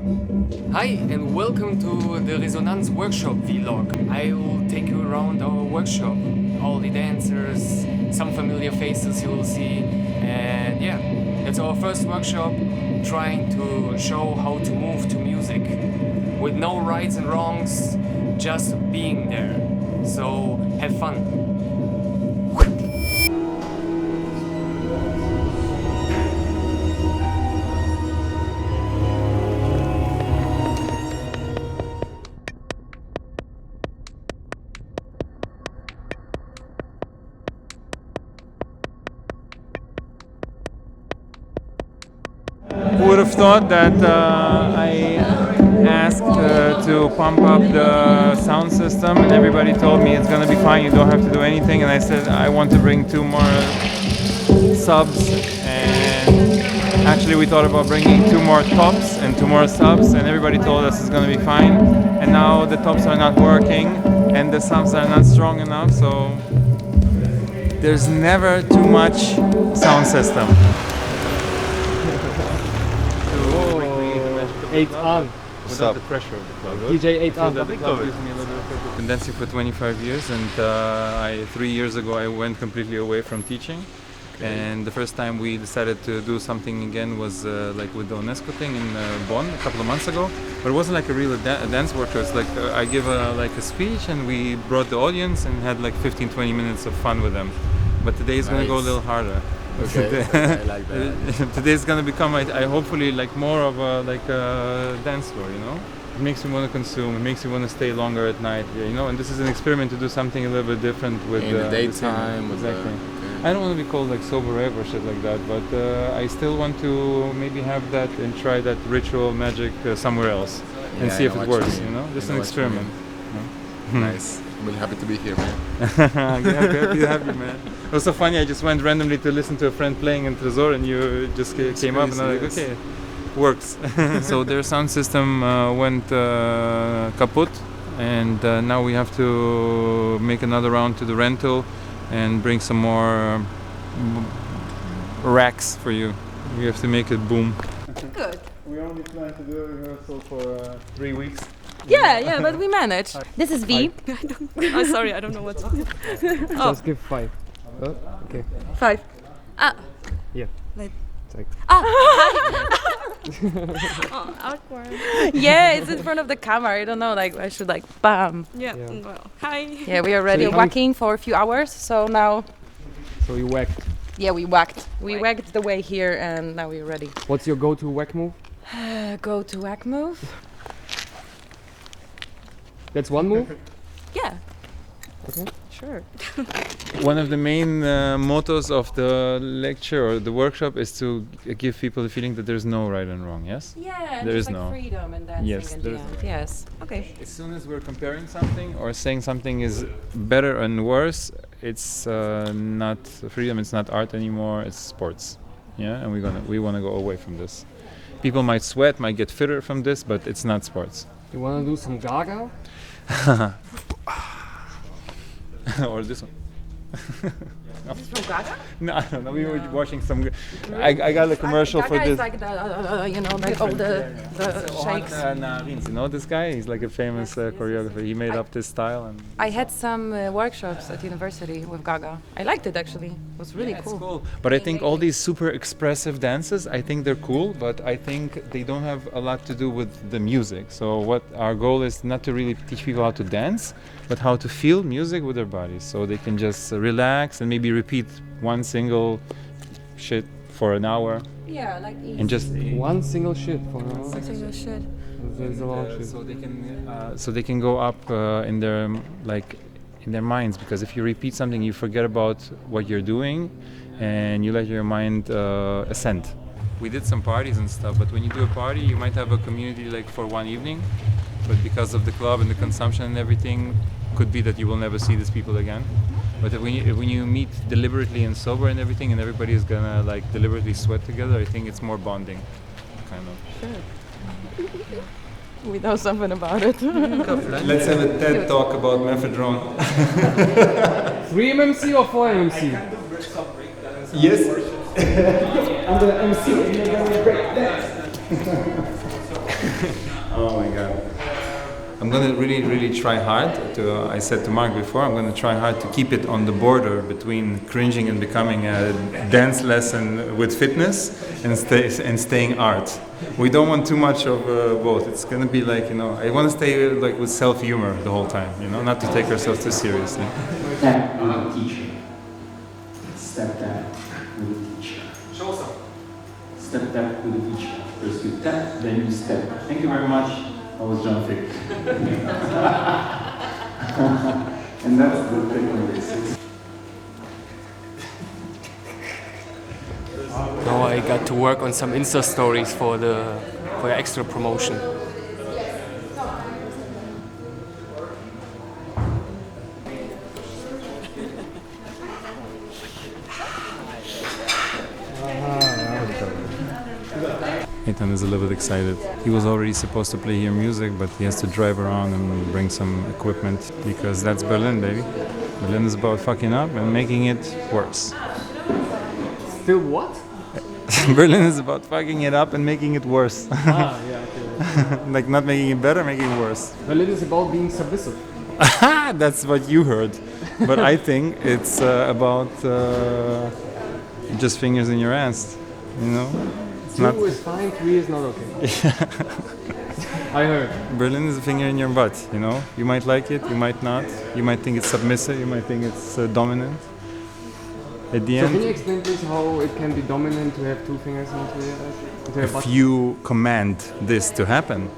Hi and welcome to the Resonanz Workshop vlog. I will take you around our workshop, all the dancers, some familiar faces you will see, and yeah, it's our first workshop trying to show how to move to music with no rights and wrongs, just being there. So have fun. Who would have thought that I asked to pump up the sound system and everybody told me it's gonna be fine, you don't have to do anything, and I said I want to bring 2 more subs, and actually we thought about bringing 2 more tops and 2 more subs, and everybody told us it's gonna be fine, and now the tops are not working and the subs are not strong enough, so there's never too much sound system. 8 on. Without the pressure of the club. DJ 8 on. I've been dancing for 25 years, and 3 years ago I went completely away from teaching. And the first time we decided to do something again was like with the UNESCO thing in Bonn a couple of months ago. But it wasn't like a real dance workshop. It's like I give like a speech and we brought the audience and had like 15-20 minutes of fun with them. But today is going to go a little harder. Okay, I like that. Today is going to become, I hopefully, like more of a dance floor, you know? It makes me want to consume, it makes me want to stay longer at night, you know? And this is an experiment to do something a little bit different with in the daytime. Exactly. I don't want to be called like sober rave or shit like that, but I still want to maybe have that and try that ritual magic somewhere else and see if it works, you know? Just an experiment. Nice. I'm really happy to be here, man. happy to have you, man. It was so funny, I just went randomly to listen to a friend playing in Tresor and you just came up and I was like, okay, works. So their sound system went kaput, and now we have to make another round to the rental and bring some more racks for you. We have to make it boom. Good. We only plan to do a rehearsal for 3 weeks. Yeah, but we managed. This is V. Oh, sorry, I don't know what's on. Oh, Just give 5. Oh, okay. 5. Ah. Yeah. Like. Like. Oh, awkward. Yeah, it's in front of the camera. I don't know, like I should like bam. Yeah. Well, hi. Yeah, we are ready. So Whacking for a few hours, so now. So you whacked. Yeah, we whacked. We whacked the way here, and now we're ready. What's your go-to whack move? Go to whack move. That's one move? Yeah. Okay. Sure. One of the main mottos of the lecture or the workshop is to give people the feeling that there's no right and wrong, yes? Yeah, There just is like no. freedom and dancing Yes, in the there's end. Yes. Okay. As soon as we're comparing something or saying something is better and worse, it's not freedom, it's not art anymore, it's sports. Yeah, and we want to go away from this. People might sweat, might get fitter from this, but it's not sports. You wanna do some Gaga? Or this one. Is this from Gaga? No, I don't know. We were watching some. I got a commercial for Gaga this. is like the, you know, like all the shakes. You know this guy? He's like a famous choreographer. He made up this style. And I had some workshops at university with Gaga. I liked it actually. It was really it's cool. cool. But I think all these super expressive dances, I think they're cool, but I think they don't have a lot to do with the music. So what our goal is not to really teach people how to dance, but how to feel music with their bodies, so they can just relax and maybe repeat one single shit for an hour. Yeah, like easy. And just One single shit for now. Single shit. There's a lot of shit. so they can go up in their in their minds, because if you repeat something you forget about what you're doing and you let your mind ascend. We did some parties and stuff, but when you do a party you might have a community like for one evening, but because of the club and the consumption and everything, could be that you will never see these people again. But when you meet deliberately and sober and everything, and everybody is gonna like deliberately sweat together, I think it's more bonding, kind of. Sure. We know something about it. Let's have a TED talk about mephedrone. 3 MMC or 4 MMC? Yes. I'm the MC. Oh my god. I'm gonna really try hard to, I said to Mark before, I'm gonna try hard to keep it on the border between cringing and becoming a dance lesson with fitness and staying art. We don't want too much of both. It's gonna be like, you know, I wanna stay like with self-humor the whole time, you know, not to take ourselves too seriously. Tap with the teacher. Step tap with the teacher. Show some. Step tap with the teacher. First you tap, then you step. Thank you very much. I was John Fick. And that's the technical basics. Now I got to work on some Insta stories for extra promotion. Ethan is a little bit excited. He was already supposed to play here music, but he has to drive around and bring some equipment because that's Berlin, baby. Berlin is about fucking up and making it worse. Still what? Berlin is about fucking it up and making it worse. Ah, yeah, okay. Like not making it better, making it worse. Berlin is about being submissive. That's what you heard. But I think it's about just fingers in your ass, you know? It's not. 2 is fine, 3 is not okay. I heard. Berlin is a finger in your butt, you know? You might like it, you might not. You might think it's submissive, you might think it's dominant. At the So end, can you explain please how it can be dominant to have 2 fingers into your if butt? you command this to happen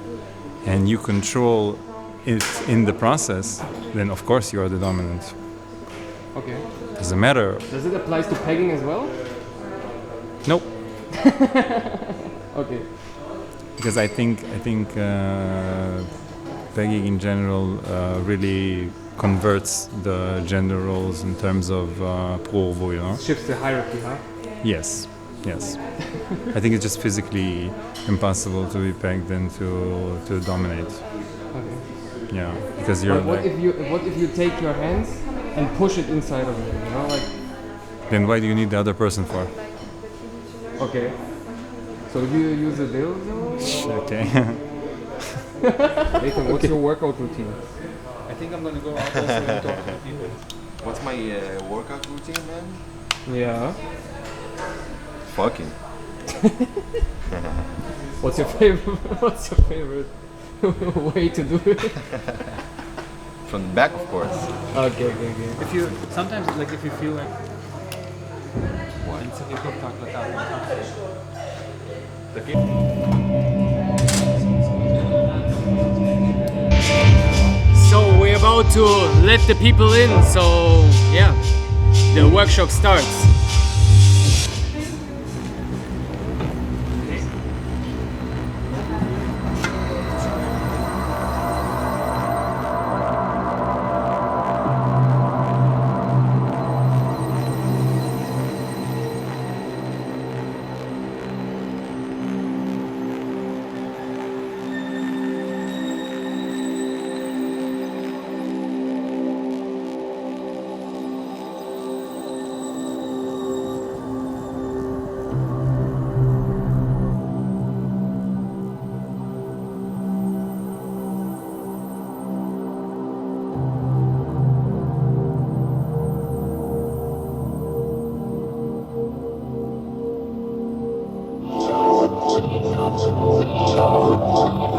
and you control it in the process, then of course you are the dominant. Okay. Doesn't matter. Does it apply to pegging as well? Nope. Okay. Because I think pegging in general really converts the gender roles in terms of provo, you know? Shifts the hierarchy, huh? Yes, yes. I think it's just physically impossible to be pegged and to dominate. Okay. Yeah, because you're But what like, if you take your hands and push it inside of you, you know, like then why do you need the other person for? okay. So do you use a dildo? Okay. Nathan, what's your workout routine? I think I'm gonna go out also and talk to people. What's my workout routine, man? Yeah. Fucking. What's your favorite way to do it? From the back, of course. Okay. If you sometimes like if you feel like So we're about to let the people in, so yeah, the workshop starts.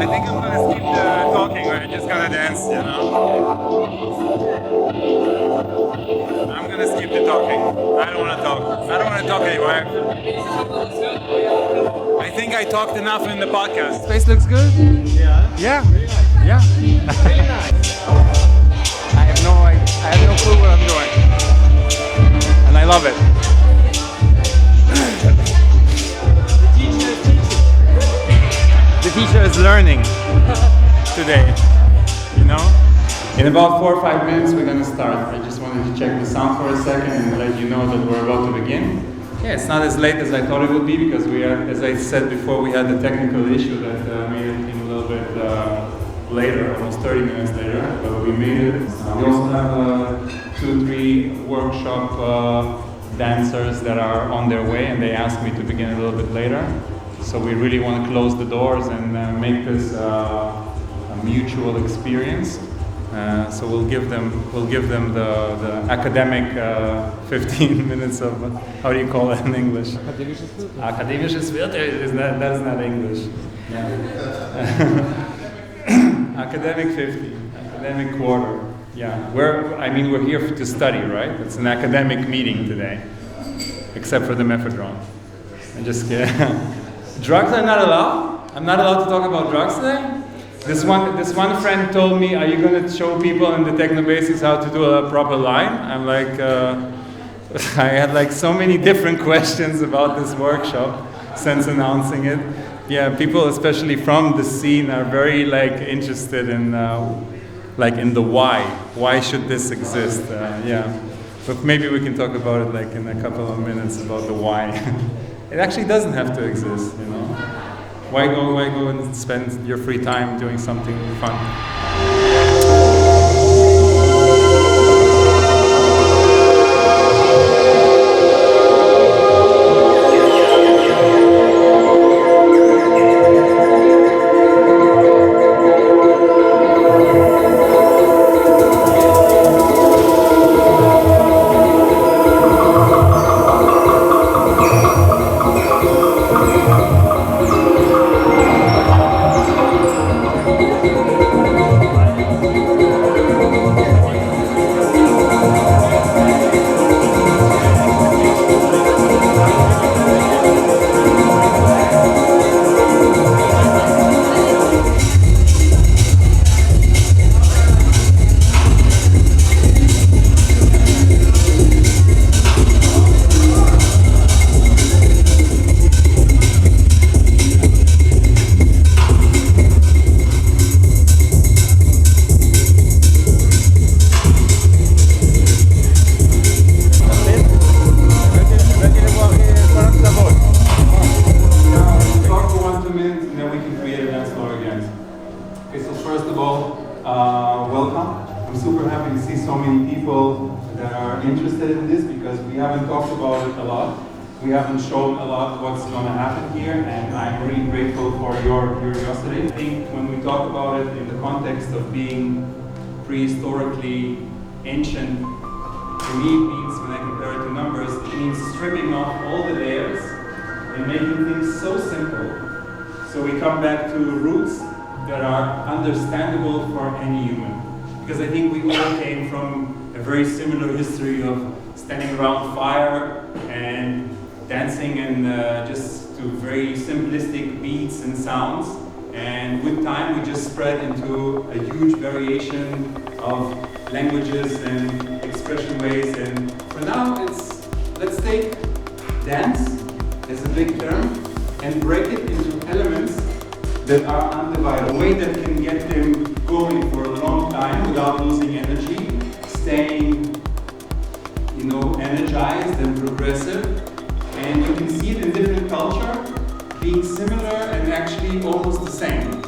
I think I'm gonna skip the talking, we're just gonna dance, you know? I'm gonna skip the talking. I don't wanna talk. I don't wanna talk anymore. I think I talked enough in the podcast. Space looks good? Yeah. Yeah. Yeah. I have no clue what I'm doing. And I love it. The teacher is learning today, you know? In about 4 or 5 minutes we're gonna start. I just wanted to check the sound for a second and let you know that we're about to begin. Yeah, it's not as late as I thought it would be because we are, as I said before, we had the technical issue that made it a little bit later, almost 30 minutes later, but we made it. We also have 2-3 workshop dancers that are on their way and they asked me to begin a little bit later. So we really want to close the doors and make this a mutual experience. So we'll give them the academic 15 minutes of, how do you call it in English? Akademisches Viertel, that's not English. Yeah. Academic 50, academic quarter. Yeah, we're here to study, right? It's an academic meeting today, except for the mephedrone. I'm just kidding. Drugs are not allowed? I'm not allowed to talk about drugs today? This one friend told me, are you going to show people in the Techno Basics how to do a proper line? I'm like, I had like so many different questions about this workshop since announcing it. Yeah, people especially from the scene are very like interested in in the why. Why should this exist? Yeah, but maybe we can talk about it like in a couple of minutes about the why. It actually doesn't have to exist, you know. Why go and spend your free time doing something fun? We haven't shown a lot what's going to happen here, and I'm really grateful for your curiosity. I think when we talk about it in the context of being prehistorically ancient, to me it means, when I compare it to numbers, it means stripping off all the layers and making things so simple. So we come back to roots that are understandable for any human. Because I think we all came from a very similar history of standing around fire and dancing and just to very simplistic beats and sounds. And with time we just spread into a huge variation of languages and expression ways. And for now let's take dance as a big term and break it into elements that are undivided. A way that can get them going for a long time without losing energy, staying energized and progressive. And you can see it in different culture, being similar and actually almost the same.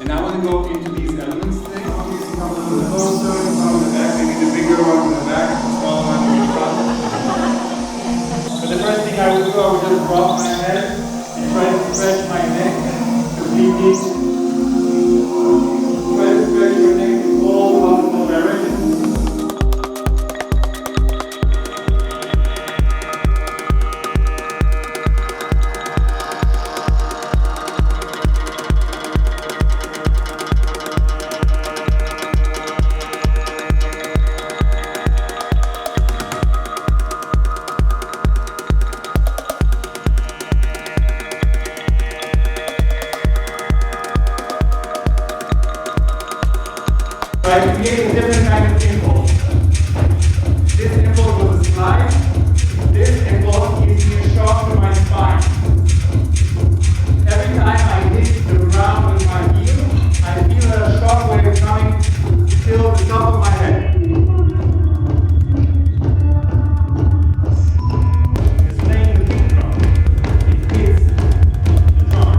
And I want to go into these elements today. Some of them closer, some in the back, maybe the bigger one in the back, the smaller one in the front. But the first thing I would do, I would just drop my head and try to stretch my neck completely. Try to stretch your neck in all possible directions. I create a different kind of impulse. This impulse was a slide. This impulse gives me a shock to my spine. Every time I hit the ground with my heel, I feel a shock wave coming till the top of my head. It's playing the beat drum. It hits the drum.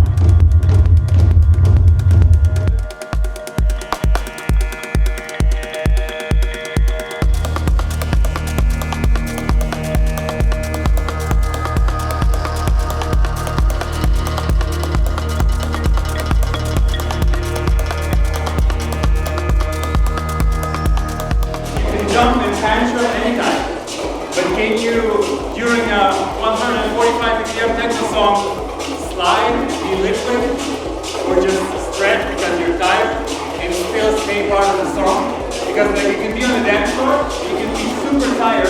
or just stretch because you're tired and still stay part of the song. Because like you can be on the dance floor, you can be super tired,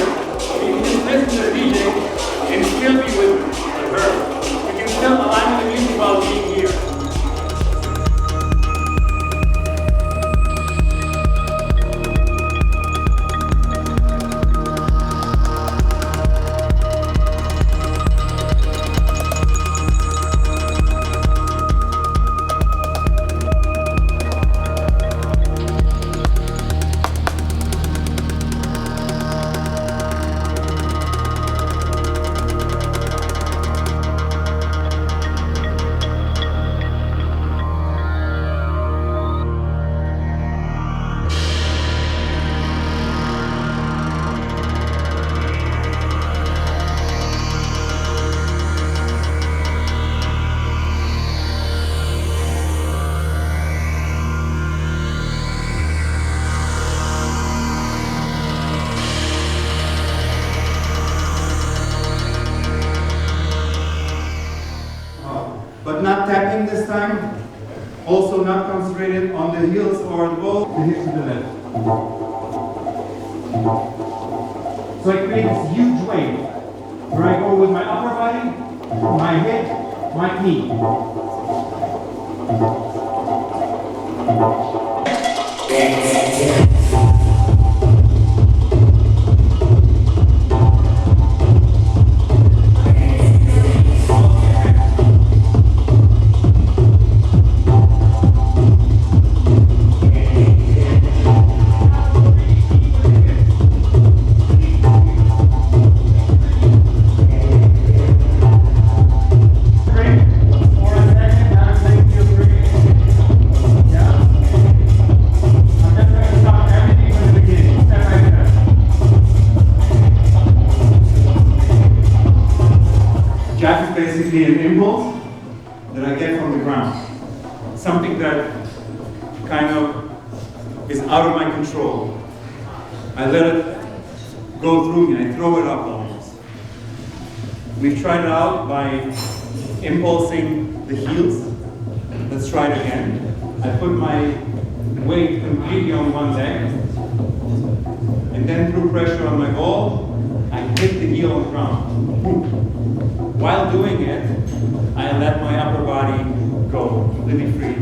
you can just listen to the DJ and still be with her. You can still align with the music while being here. But not tapping this time, also not concentrated on the heels or the ball, the hips to the left. So I create this huge wave where I go with my upper body, my hip, my knee. Jack is basically an impulse that I get from the ground. Something that kind of is out of my control. I let it go through me, I throw it up almost. We've tried it out by impulsing the heels. Let's try it again. I put my weight completely on one leg, and then through pressure on my ball, I hit the heel on the ground. Boom. While doing it, I let my upper body go, completely free.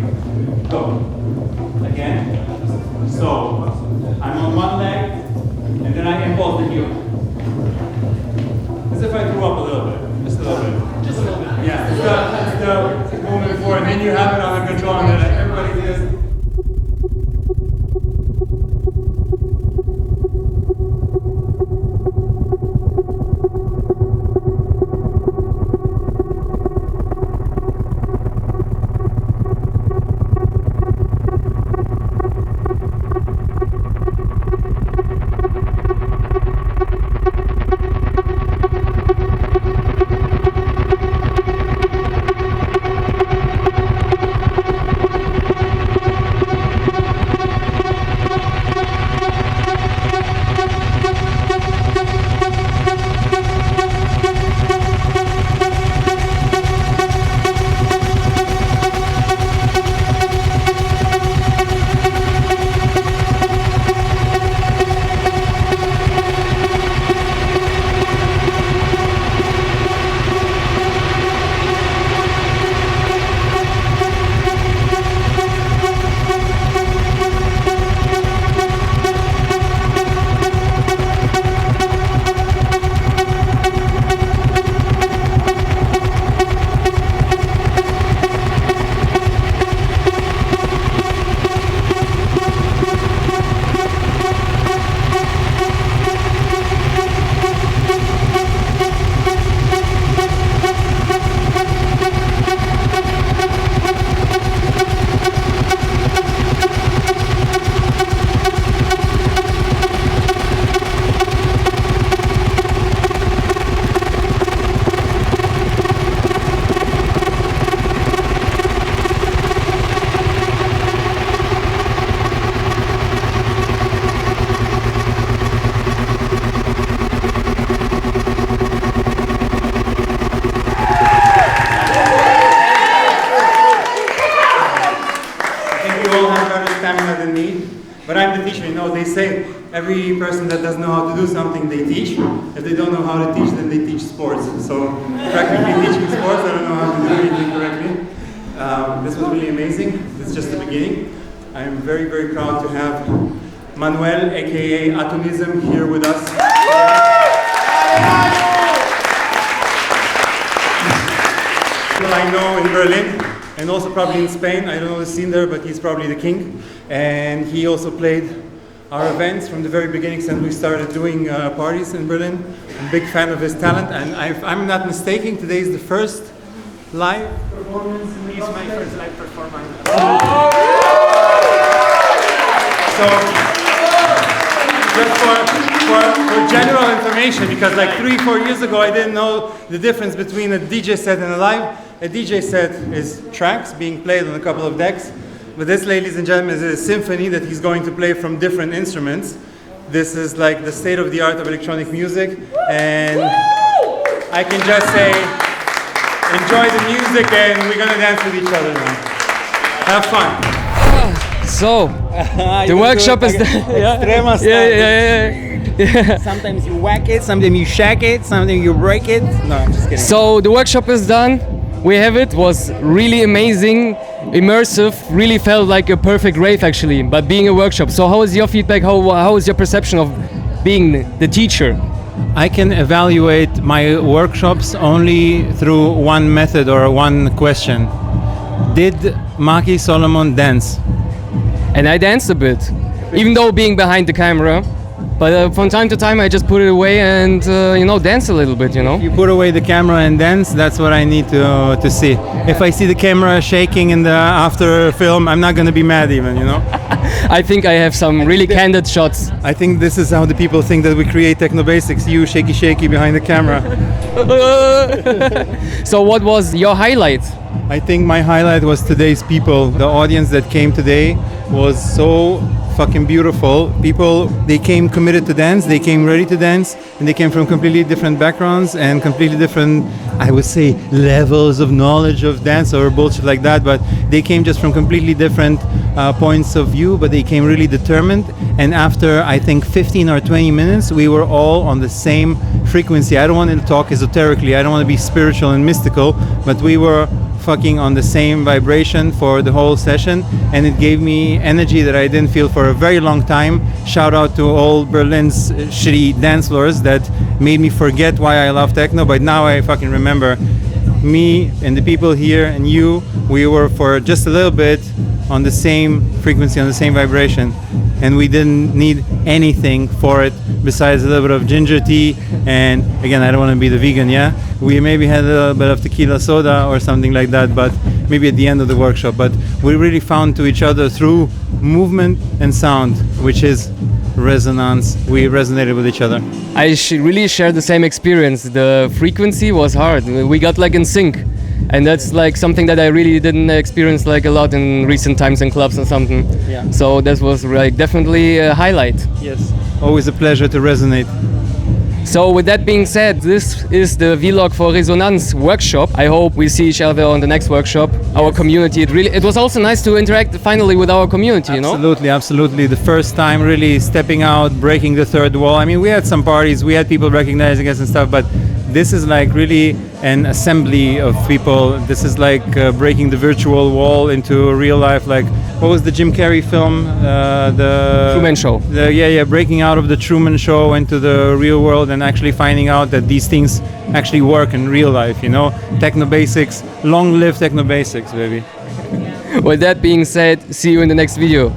Go. Again. So, I'm on one leg, and then I impulse the heel. As if I threw up a little bit. Just a little bit. Just a little bit. Yeah, it's the movement forward, and then you have it under control, and then everybody just... than me. But I'm the teacher, you know, they say every person that doesn't know how to do something, they teach. If they don't know how to teach, then they teach sports. So practically teaching sports, I don't know how to do anything correctly. This was really amazing. This is just the beginning. I'm very, very proud to have Manuel, aka Atomism, here with us. People I know in Berlin, and also probably in Spain. I don't know the scene there, but he's probably the king. And he also played our events from the very beginning since we started doing parties in Berlin. I'm a big fan of his talent, and if I'm not mistaken, today is the first live performance. He's my first live performance. So, just for general information, because like 3-4 years ago I didn't know the difference between a DJ set and a live. A DJ set is tracks being played on a couple of decks, but this, ladies and gentlemen, is a symphony that he's going to play from different instruments. This is like the state of the art of electronic music, and I can just say, enjoy the music, and we're gonna dance with each other now. Have fun. So, the workshop is done. Yeah. Sometimes you whack it, sometimes you shack it, sometimes you break it. No, I'm just kidding. So the workshop is done. We have it. Was really amazing, immersive. Really felt like a perfect rave actually. But being a workshop. So how is your feedback? How is your perception of being the teacher? I can evaluate my workshops only through one method or one question. Did Maki Solomon dance? And I danced a bit, even though being behind the camera. But from time to time I just put it away and dance a little bit, you know. You put away the camera and dance, that's what I need to see. If I see the camera shaking in the after film, I'm not going to be mad even, you know. I think I have some really candid shots. I think this is how the people think that we create techno basics, you shaky behind the camera. So what was your highlight? I think my highlight was today's people. The audience that came today was so fucking beautiful. People, they came committed to dance, they came ready to dance, and they came from completely different backgrounds and completely different, I would say, levels of knowledge of dance or bullshit like that, but they came just from completely different points of view, but they came really determined. And after, I think, 15 or 20 minutes, we were all on the same frequency. I don't want to talk esoterically, I don't want to be spiritual and mystical, but we were fucking on the same vibration for the whole session, and it gave me energy that I didn't feel for a very long time. Shout out to all Berlin's shitty dance floors that made me forget why I love techno, but now I fucking remember. Me and the people here and you, we were for just a little bit on the same frequency, on the same vibration, and we didn't need anything for it besides a little bit of ginger tea. And again, I don't want to be the vegan, yeah? We maybe had a little bit of tequila soda or something like that, but maybe at the end of the workshop. But we really found to each other through movement and sound, which is resonance. We resonated with each other. I really shared the same experience. The frequency was hard. We got like in sync. And that's like something that I really didn't experience like a lot in recent times in clubs or something. Yeah. So that was like definitely a highlight. Yes. Always a pleasure to resonate. So with that being said, this is the vlog for Resonanz Workshop. I hope we see each other on the next workshop. Our community, it was also nice to interact finally with our community, you know? Absolutely. The first time really stepping out, breaking the third wall. I mean, we had some parties, we had people recognizing us and stuff, but this is like really an assembly of people. This is like breaking the virtual wall into real life. Like, what was the Jim Carrey film? The Truman Show. Breaking out of the Truman Show into the real world and actually finding out that these things actually work in real life, you know? Techno basics, long live techno basics, baby. With that being said, see you in the next video.